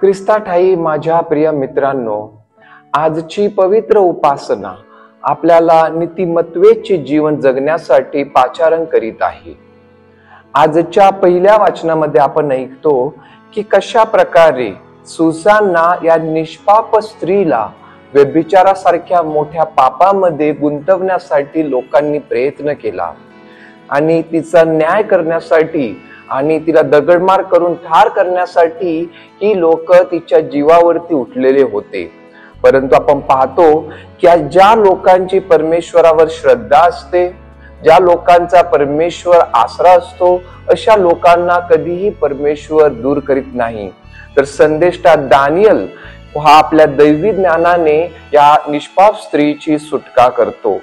ख्रिस्ताठाई माझ्या प्रिय मित्रांनो, आजची पवित्र उपासना आपल्याला नीतिमत्वेचे जीवन जगण्यासाठी पाचारण करीत आहे। आजच्या पहिल्या वाचनामध्ये आपण ऐकतो की कशा प्रकारे सुसान्ना या निष्पाप स्त्रीला व्यभिचारासारख्या मोठ्या पापामध्ये गुंतवण्यासाठी लोकांनी प्रयत्न केला आणि तिचा न्याय करण्यासाठी आणि तिला दगडमार करून ठार करण्यासाठी ही लोक तिच्या जीवावरती उठलेले होते। परंतु आपण पाहतो की ज्या लोकांची परमेश्वरावर श्रद्धा असते, ज्या लोकांचा परमेश्वर आसरा असतो, अशा लोकांना कधीही परमेश्वर दूर करीत नाही। तर संदेष्टा दानियल हा आपल्या दैवी ज्ञानाने या निष्पाप स्त्रीची सुटका करतो।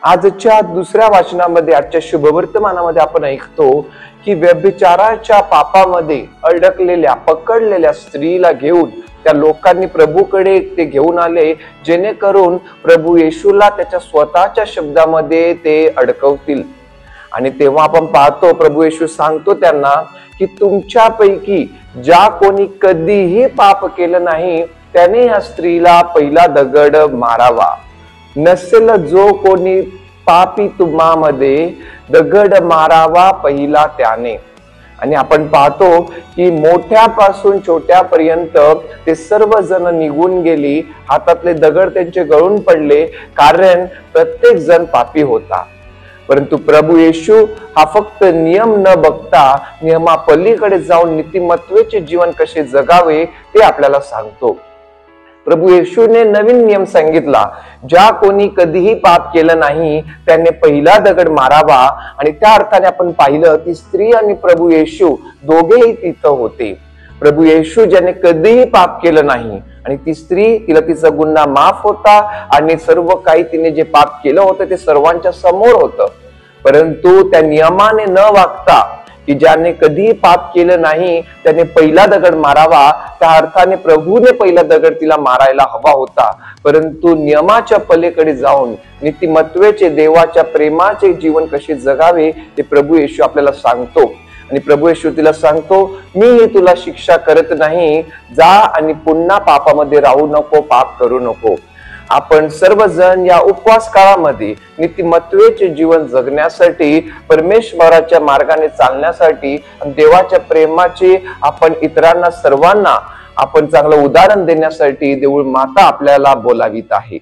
आजच्या दुसऱ्या वाचनामध्ये, आजच्या शुभवर्तमानामध्ये आपण ऐकतो की व्यभिचाराच्या पापामध्ये अडकलेल्या पकडलेल्या स्त्रीला घेऊन त्या लोकांनी प्रभूकडे ते घेऊन आले, जेणेकरून प्रभू येशूला त्याच्या स्वतःच्या शब्दामध्ये ते अडकवतील। आणि तेव्हा आपण पाहतो प्रभू येशू सांगतो त्यांना की तुमच्यापैकी ज्या कोणी कधीही पाप केलं नाही त्याने या स्त्रीला पहिला दगड मारावा। नसेल जो कोणी पापी तुम्हामध्ये दगड मारावा पहिला त्याने। आणि आपण पाहतो की मोठ्यापासून छोट्यापर्यंत ते सर्वजण निघून गेली, हातातले दगड त्यांचे गळून पडले, कारण प्रत्येक जण पापी होता। परंतु प्रभू येशू हा फक्त नियम न बघता नियमापलीकडे जाऊन नीतिमत्वेचे जीवन कसे जगावे ते आपल्याला सांगतो। प्रभू येशूने नवीन नियम सांगितला, ज्या कोणी कधीही पाप केलं नाही त्याने पहिला दगड मारावा। आणि त्या अर्थाने आपण पाहिलं ती स्त्री आणि प्रभू येशू दोघेही तिथं होते। प्रभू येशू ज्याने कधीही पाप केलं नाही आणि ती स्त्री, तिला तिचा गुन्हा माफ होता आणि सर्व काही तिने जे पाप केलं होतं ते सर्वांच्या समोर होतं। परंतु त्या नियमाने न वागता की ज्याने कधी पाप केलं नाही त्याने पहिला दगड मारावा, त्या अर्थाने प्रभूने पहिला दगड तिला मारायला हवा होता। परंतु नियमाच्या पलीकडे जाऊन नीतिमत्वेचे, देवाच्या प्रेमाचे जीवन कसे जगावे ते प्रभू येशू आपल्याला सांगतो। आणि प्रभू येशू तिला सांगतो, मी तुला शिक्षा करत नाही, जा आणि पुन्हा पापामध्ये राहू नको, पाप करू नको। आपण सर्वजण या उपवास काळामध्ये नीतिमत्वेचे जीवन जगण्यासाठी, परमेश्वराच्या मार्गाने चालण्यासाठी आणि देवाच्या प्रेमाचे आपण इतरांना सर्वांना आपण चांगलं उदाहरण देण्यासाठी देऊळ माता आपल्याला बोलावित आहे।